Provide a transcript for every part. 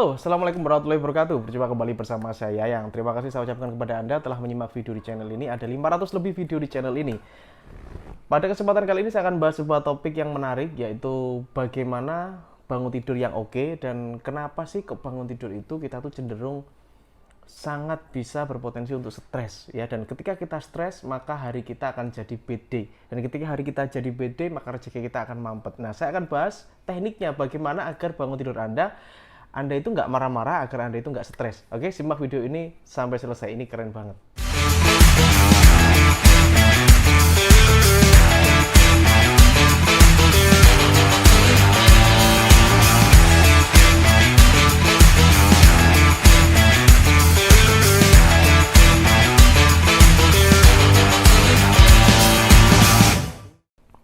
Halo, Assalamualaikum warahmatullahi wabarakatuh. Berjumpa kembali bersama saya Yang. Terima kasih saya ucapkan kepada Anda telah menyimak video di channel ini. Ada 500 lebih video di channel ini. Pada kesempatan kali ini saya akan bahas sebuah topik yang menarik, yaitu bagaimana bangun tidur yang oke dan kenapa sih kok bangun tidur itu kita tuh cenderung sangat bisa berpotensi untuk stres ya. Dan ketika kita stres maka hari kita akan jadi bad day, dan ketika hari kita jadi bad day maka rezeki kita akan mampet. Nah, saya akan bahas tekniknya bagaimana agar bangun tidur Anda itu nggak marah-marah, agar Anda itu nggak stres. Oke, simak video ini sampai selesai, ini keren banget.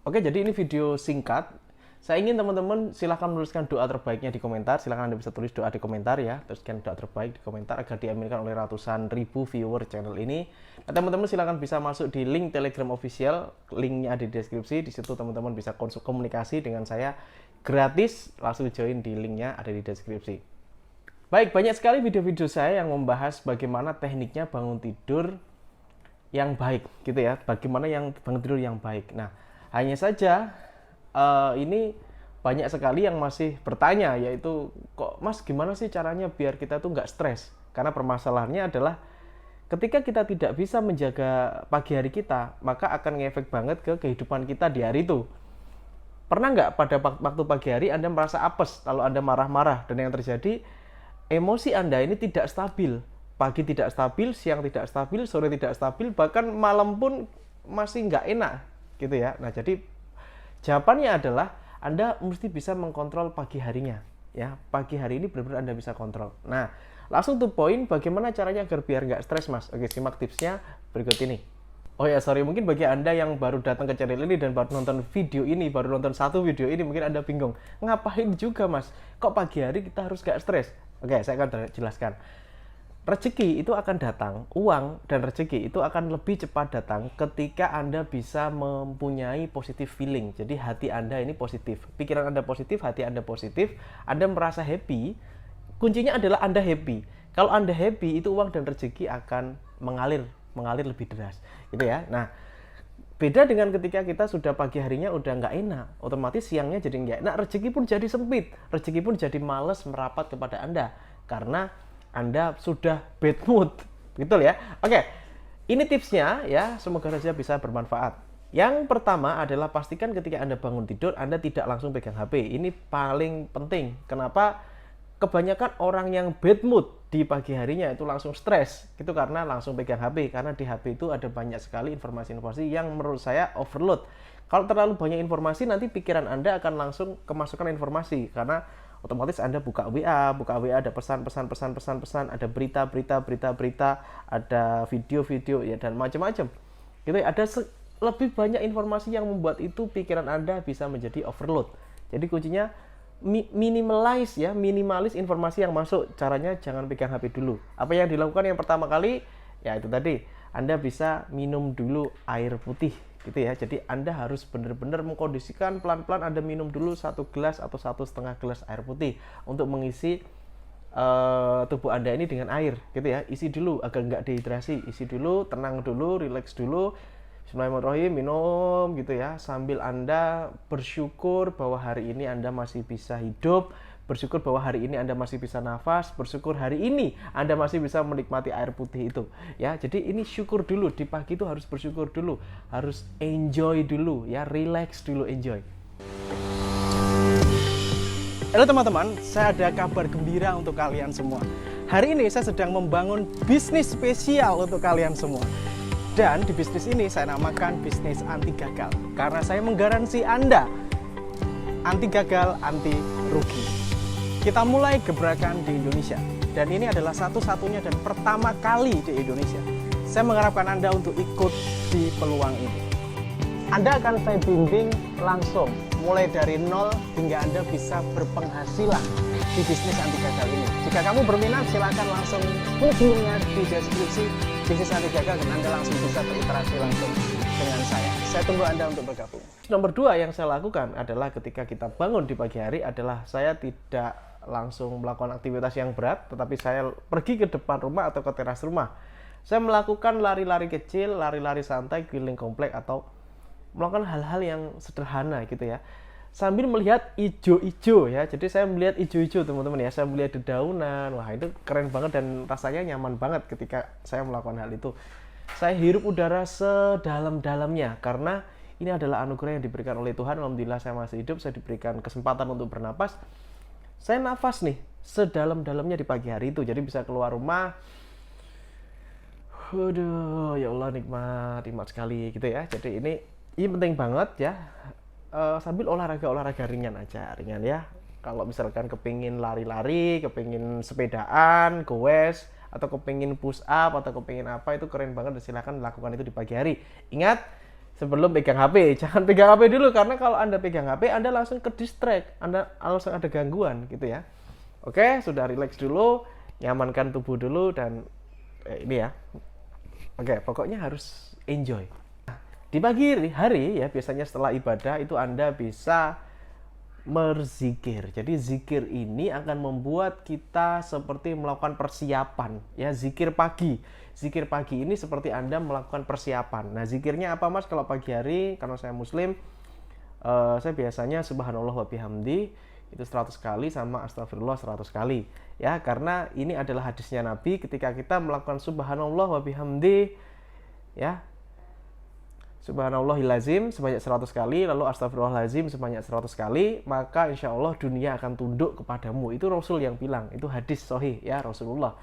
Oke, jadi ini video singkat. Saya ingin teman-teman silahkan menuliskan doa terbaiknya di komentar. Silahkan Anda bisa tulis doa di komentar ya. Tuliskan doa terbaik di komentar agar diaminkan oleh ratusan ribu viewer channel ini. Nah, teman-teman silahkan bisa masuk di link Telegram official. Linknya ada di deskripsi. Di situ teman-teman bisa komunikasi dengan saya gratis. Langsung join di linknya ada di deskripsi. Baik, banyak sekali video-video saya yang membahas bagaimana tekniknya bangun tidur yang baik gitu ya. Bagaimana yang bangun tidur yang baik. Nah, hanya saja ini banyak sekali yang masih bertanya, yaitu kok Mas gimana sih caranya biar kita tuh nggak stres? Karena permasalahannya adalah ketika kita tidak bisa menjaga pagi hari kita, maka akan ngefek banget ke kehidupan kita di hari itu. Pernah nggak pada waktu pagi hari Anda merasa apes, lalu Anda marah-marah, dan yang terjadi emosi Anda ini tidak stabil. Pagi tidak stabil, siang tidak stabil, sore tidak stabil, bahkan malam pun masih nggak enak gitu ya. Nah, jadi jawabannya adalah Anda mesti bisa mengkontrol pagi harinya ya. Pagi hari ini benar-benar Anda bisa kontrol. Nah, langsung to point, bagaimana caranya agar biar nggak stres, Mas? Oke, simak tipsnya berikut ini. Oh ya, sorry, mungkin bagi Anda yang baru datang ke channel ini dan baru nonton video ini, baru nonton satu video ini, mungkin Anda bingung, ngapain juga Mas? Kok pagi hari kita harus nggak stres? Oke, saya akan jelaskan. Rezeki itu akan datang, uang dan rezeki itu akan lebih cepat datang ketika Anda bisa mempunyai positive feeling. Jadi hati Anda ini positif, pikiran Anda positif, hati Anda positif, Anda merasa happy. Kuncinya adalah Anda happy. Kalau Anda happy, itu uang dan rezeki akan mengalir lebih deras, gitu ya. Nah, beda dengan ketika kita sudah pagi harinya udah nggak enak, otomatis siangnya jadi nggak enak, rezeki pun jadi sempit, rezeki pun jadi males merapat kepada Anda karena Anda sudah bad mood, betul ya. Oke, ini tipsnya ya, semoga saja bisa bermanfaat. Yang pertama adalah pastikan ketika Anda bangun tidur, Anda tidak langsung pegang HP. Ini paling penting. Kenapa? Kebanyakan orang yang bad mood di pagi harinya itu langsung stres, itu karena langsung pegang HP. Karena di HP itu ada banyak sekali informasi-informasi yang menurut saya overload. Kalau terlalu banyak informasi, nanti pikiran Anda akan langsung kemasukan informasi, karena otomatis Anda buka WA ada pesan, ada berita, ada video ya, dan macam-macam. Gitu ya, ada lebih banyak informasi yang membuat itu pikiran Anda bisa menjadi overload. Jadi kuncinya minimalis informasi yang masuk. Caranya jangan pegang HP dulu. Apa yang dilakukan yang pertama kali? Ya itu tadi, Anda bisa minum dulu air putih gitu ya. Jadi Anda harus benar-benar mengkondisikan pelan-pelan Anda minum dulu 1 gelas atau 1,5 gelas air putih untuk mengisi tubuh Anda ini dengan air gitu ya. Isi dulu agar nggak dehidrasi, isi dulu, tenang dulu, relax dulu. Bismillahirrahmanirrahim, minum gitu ya, sambil Anda bersyukur bahwa hari ini Anda masih bisa hidup, bersyukur bahwa hari ini Anda masih bisa nafas, bersyukur hari ini Anda masih bisa menikmati air putih itu ya. Jadi ini syukur dulu, di pagi itu harus bersyukur dulu, harus enjoy dulu ya, relax dulu, enjoy. Halo teman-teman, saya ada kabar gembira untuk kalian semua. Hari ini saya sedang membangun bisnis spesial untuk kalian semua. Dan di bisnis ini saya namakan bisnis anti gagal. Karena saya menggaransi Anda anti gagal, anti rugi. Kita mulai gebrakan di Indonesia. Dan ini adalah satu-satunya dan pertama kali di Indonesia. Saya mengharapkan Anda untuk ikut di peluang ini. Anda akan saya bimbing langsung, mulai dari nol hingga Anda bisa berpenghasilan di bisnis anti gagal ini. Jika kamu berminat, silakan langsung hubunginya di deskripsi bisnis anti gagal dan Anda langsung bisa berinteraksi langsung dengan saya. Saya tunggu Anda untuk bergabung. Nomor 2 yang saya lakukan adalah ketika kita bangun di pagi hari adalah saya tidak langsung melakukan aktivitas yang berat, tetapi saya pergi ke depan rumah atau ke teras rumah. Saya melakukan lari-lari kecil, lari-lari santai keliling komplek, atau melakukan hal-hal yang sederhana gitu ya, sambil melihat ijo-ijo ya. Jadi saya melihat ijo-ijo teman-teman ya, saya melihat dedaunan. Wah, itu keren banget dan rasanya nyaman banget ketika saya melakukan hal itu. Saya hirup udara sedalam-dalamnya karena ini adalah anugerah yang diberikan oleh Tuhan. Alhamdulillah saya masih hidup, saya diberikan kesempatan untuk bernapas. Saya nafas nih sedalam-dalamnya di pagi hari itu. Jadi bisa keluar rumah. Waduh, ya Allah, nikmat sekali gitu ya. Jadi ini penting banget ya. Sambil olahraga ringan aja, ringan ya. Kalau misalkan kepingin lari-lari, kepingin sepedaan, goes, atau kepingin push up, atau kepingin apa, itu keren banget. Silakan lakukan itu di pagi hari. Ingat, sebelum pegang HP, jangan pegang HP dulu, karena kalau Anda pegang HP, Anda langsung ke distract, Anda langsung ada gangguan gitu ya. Oke, sudah relax dulu, nyamankan tubuh dulu, dan ini ya. Oke, pokoknya harus enjoy. Di pagi hari ya, biasanya setelah ibadah itu Anda bisa berzikir. Jadi zikir ini akan membuat kita seperti melakukan persiapan ya. Zikir pagi ini seperti Anda melakukan persiapan. Nah, zikirnya apa Mas kalau pagi hari? Karena saya muslim, saya biasanya subhanallah wa bihamdi itu 100 kali, sama astagfirullah 100 kali ya. Karena ini adalah hadisnya Nabi, ketika kita melakukan subhanallah wa bihamdi ya, subhanallahilazim sebanyak 100 kali, lalu astagfirullahalazim sebanyak 100 kali, maka insya Allah dunia akan tunduk kepadamu. Itu Rasul yang bilang, itu hadis sahih ya, Rasulullah.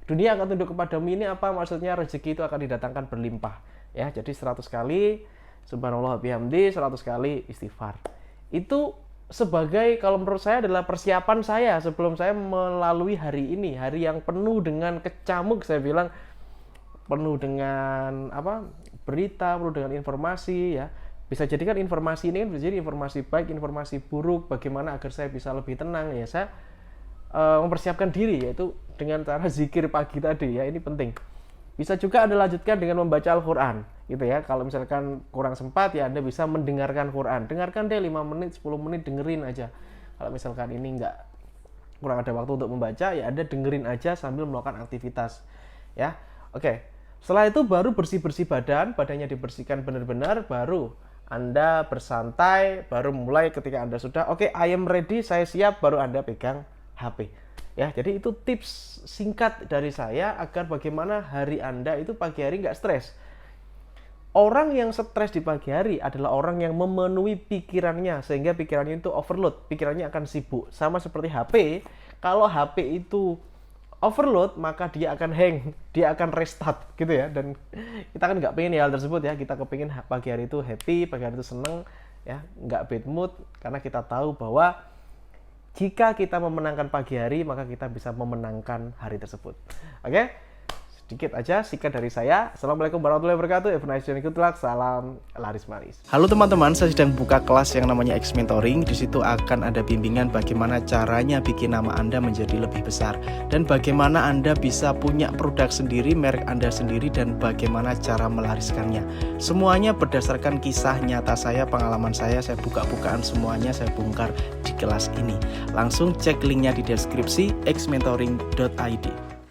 Dunia akan tunduk kepadamu, ini apa maksudnya? Rezeki itu akan didatangkan berlimpah ya. Jadi 100 kali subhanallah bihamdi, 100 kali istighfar. Itu sebagai, kalau menurut saya, adalah persiapan saya sebelum saya melalui hari ini, hari yang penuh dengan kecamuk, saya bilang penuh dengan berita, penuh dengan informasi ya. Bisa jadi kan informasi ini kan bisa jadi informasi baik, informasi buruk. Bagaimana agar saya bisa lebih tenang ya, saya mempersiapkan diri, yaitu dengan cara zikir pagi tadi ya. Ini penting. Bisa juga Anda lanjutkan dengan membaca Al-Quran gitu ya. Kalau misalkan kurang sempat ya, Anda bisa mendengarkan Quran. Dengarkan deh 5 menit, 10 menit, dengerin aja. Kalau misalkan ini kurang ada waktu untuk membaca ya, Anda dengerin aja sambil melakukan aktivitas ya. Oke. Setelah itu baru bersih-bersih badannya dibersihkan benar-benar, baru Anda bersantai, baru mulai ketika Anda sudah oke, I am ready, saya siap, baru Anda pegang HP. Ya, jadi itu tips singkat dari saya agar bagaimana hari Anda itu pagi hari nggak stres. Orang yang stres di pagi hari adalah orang yang memenuhi pikirannya, sehingga pikirannya itu overload, pikirannya akan sibuk. Sama seperti HP, kalau HP itu overload, maka dia akan hang, dia akan restart gitu ya. Dan kita kan nggak pengen hal tersebut ya. Kita kepingin pagi hari itu happy, pagi hari itu seneng ya, nggak bad mood, karena kita tahu bahwa jika kita memenangkan pagi hari, maka kita bisa memenangkan hari tersebut. Oke? Sedikit aja singkat dari saya. Assalamualaikum warahmatullahi wabarakatuh. Have a nice day, good luck. Salam laris manis. Halo teman-teman, saya sedang buka kelas yang namanya X Mentoring. Di situ akan ada bimbingan bagaimana caranya bikin nama Anda menjadi lebih besar, dan bagaimana Anda bisa punya produk sendiri, merek Anda sendiri, dan bagaimana cara melariskannya. Semuanya berdasarkan kisah nyata saya, pengalaman saya buka-bukaan semuanya saya bongkar di kelas ini. Langsung cek linknya di deskripsi xmentoring.id.